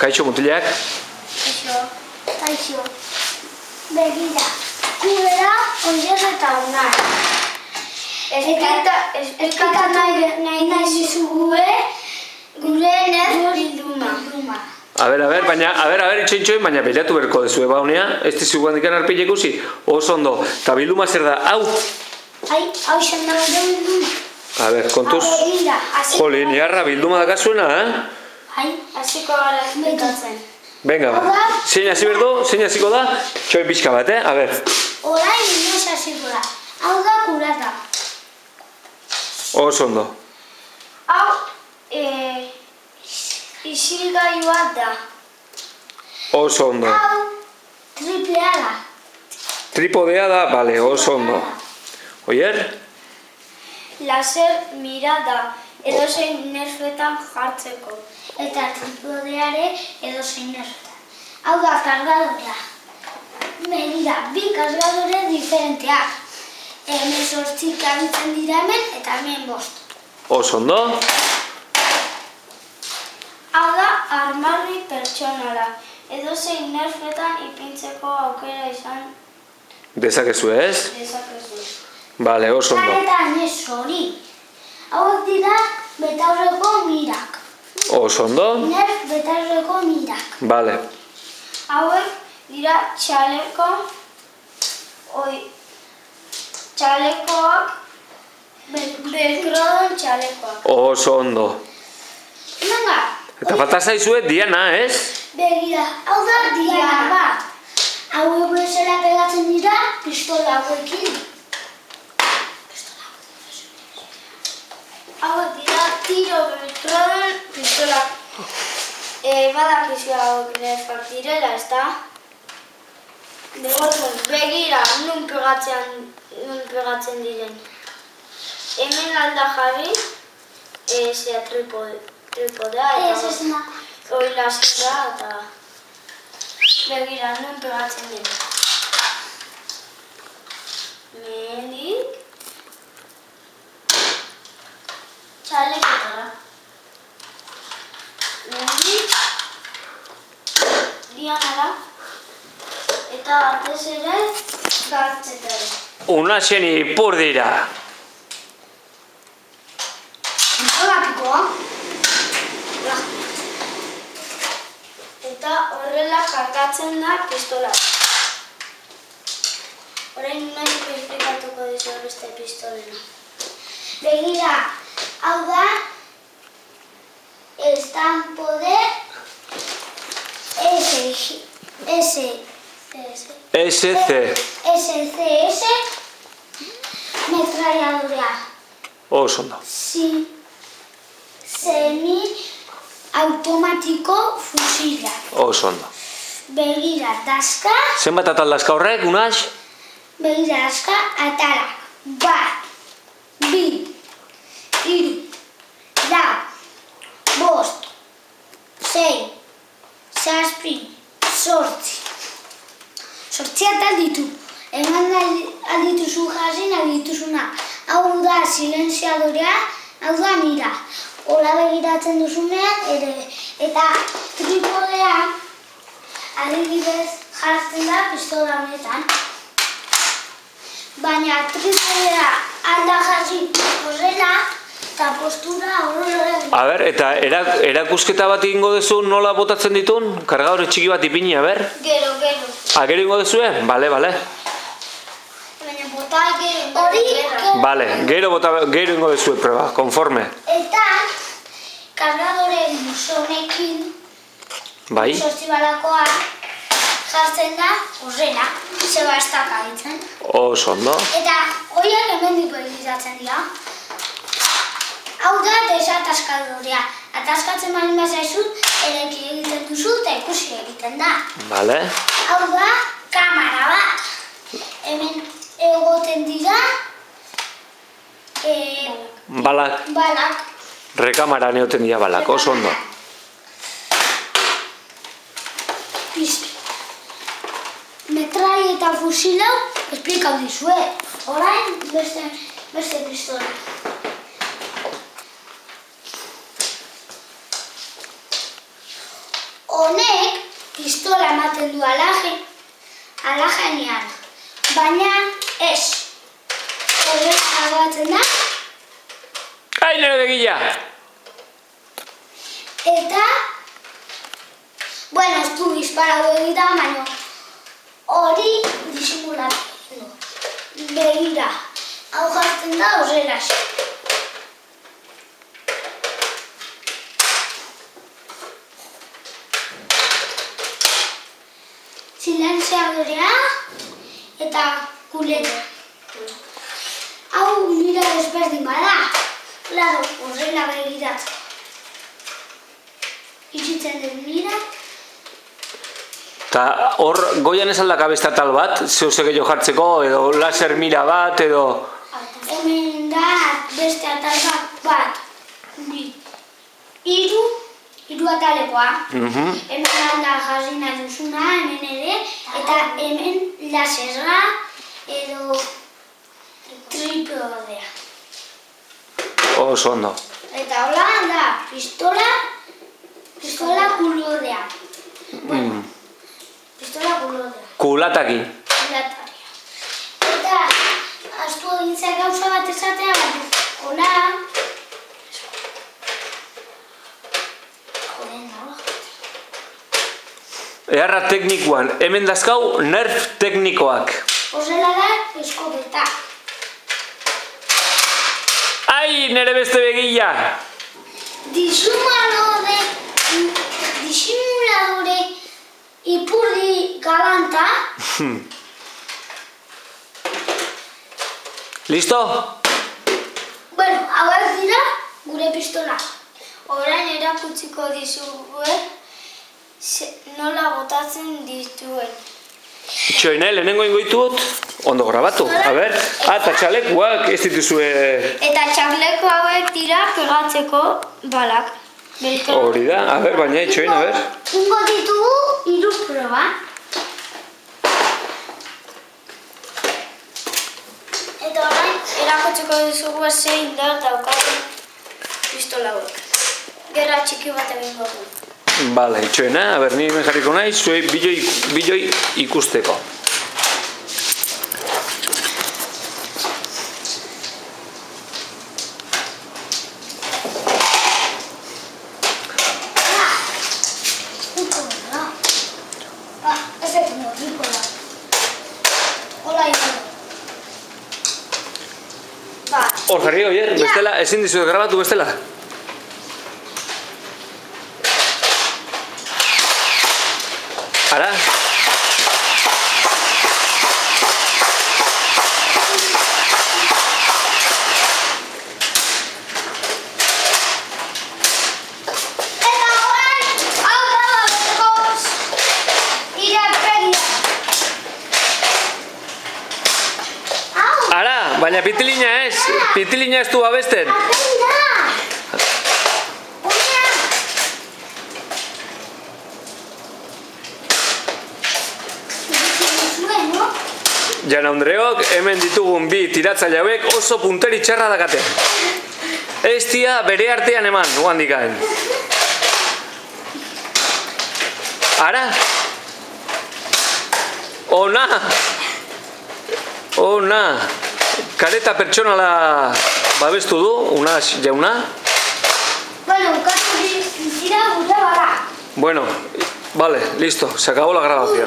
Kaixo, mutilak. Kaixo. Begira, gurera oier eta unar. Eskata nahi dizugue gure bilduma. A ver, itxoin, baina bilatu berko dezu, eba honea, ez dizugu handikan arpile ikusi, oso ondo, eta bilduma zer da, hau? Hau zen da bilduma. A ver, kontuz, joli, niarra bilduma dakazuena, Hasiko gara ezbetatzen. Venga, zein hasi berdu, zein hasiko da, txoi pixka bat, a ver. Orain inoz hasiko da, hau da kurata. Oso ondo. Hau, isilgailua da. Oso ondo. Hau, triplea da. Tripodea da, bale, oso ondo. Oier? Laser mira da, edozein nerfetan jartzeko. Eta tripodeare edozein nerfetan. Hau da, kargadorea. Begira, bi kargadore diferenteak. Hemen 8 kabitzen dira hemen, eta hemen 5. Oso ondo. Hau da, armarri pertsonala. Edozein nerfetan ipintzeko aukera izan Dezakezu ez? dezakezu. Bale, oso ondo. Eta ez hori. Hauek dira betaurreko mirak. Oso ondo. Nerf betaurreko mirak. Bale. Hauek dira txalekoak, belkrodon txalekoak. Oso ondo. Venga, Eta falta zaizue Diana, ez? begira, hau da Diana bat. Hauek bezala pegatzen dira pistola hauekin. Hauek dira tiro belkrodon pistola. Badakizua hauek nerfak direla, ez da? Begira, nun pegatzen diren. Hemen alda jarri, zea tripodea eta hoi lasera eta begira, nun pegatzen diren. Mendik txaleketara. Mendik Dianara. Eta batez ere, gartzetara. Unaxen ipur dira. Pistolatikoa. Eta horrela kargatzen da pistola. Orain nahi esplikatuko dizu beste pistolena. Begira, hau da, estampo de SCS metralladorea. Oso ondo. Semi automatiko fusila. Oso ondo. Begira, daska. Zenbat atal daska horrek, Unax? Begira, daska atalak. 1, 2, 3, 4, 5, 6, 7, 8. 8 atal ditu. Eman aldituzu jasin aldituzuna. Hau da silenziadorea, hau da mira. Hora begiratzen duzunean ere. Eta tripodea adibidez jartzen da pistola honetan. Baina tripodea alda jasi horrela eta postura horrela. A ber, eta erakusketa bat egingo dezu nola botatzen ditun? Kargadore txiki bat ipini, a ber? Gero. Gero ingo dezue? Bale. Baina bota gero. Bale, gero ingo dezue proba, konforme. Eta kargadore honekin Bai? sostibalakoa jartzen da horrela. Zeba ez dakaritzen. Oso ondo. Eta horiek hemen dipo egitatzen dira. Hau da desataskadorea. Ataskatzen baldin bazaizut, ereki egiten duzu eta ikusi egiten da. Bale. Hau da kamera bat. Hemen egoten dira Balak. balak. Rekamara neoten dira balak, oso ondo. Metrai eta fusilau esplikau dizue. Orain beste pistola. Honek jartzen du alajenean, baina ez. Horrek grabatzen da. Ai, nire begila! Eta, bueno, ez du disparatu egiten, baina hori disimulatu du. Begira, hau jartzen da horrelaxe. Silenziadorea eta kuleta. Hau nire desberdin bada. Claro, horrela begiratzen. Itxitzen dut nire. Ta hor goian ez aldaka beste atal bat, zehose gehiago jartzeko, edo laser mira bat, edo... Hemen da beste atal bat. Hiru atalekoa. Hemen da jarri nahi duzuna, hemen ere, eta hemen laserra edo tripodea. Oso ondo. Eta hola da pistola kulodea. Bueno, pistola kulodea. Kulataki. Kulataria. Eta astu egintza gauza bat esatea, baina hola... Eharra teknikoan, hemen dazkau nerf teknikoak. Horrela da eskopeta. Ai, nire beste begila! Disimuladore ipurdi galanta. Listo? Bueno, hauek dira gure pistola. Orain erakutsiko dizuet nola botatzen dituen. Txoine, lehenengo ingoitut, ondo grabatu. A ber, eta txalekuak ez dituzue... Eta txakleko hauek dira pegatzeko balak. Hori da, a ber, baina txoin, a ber. Ingo ditugu hiru proba. Eta orain erakutsiko dizugu zein indar daukaten pistola hauek. Gerra txiki bat egingo du. Bale, itxoena, a ber, nire jarriko nahi, zuei biloi ikusteko. Hor jarri, oier, bestela, ezin dizuet grabatu bestela. Ara? Eta orain, hau da bekoz irapegia. Ara, baina pitilina ez, pitilina ez du abesten. Jaun-Andreok, hemen ditugun bi tiratzaile hauek oso punteri txarra dakate. Ez dia bere artean eman, uhandikaen. Ara? Ona! Ona! Kareta pertsonala babestu du, Unas jauna. Bueno, ukatu dira gure bada. Bueno, vale, listo, se acabó la grabación.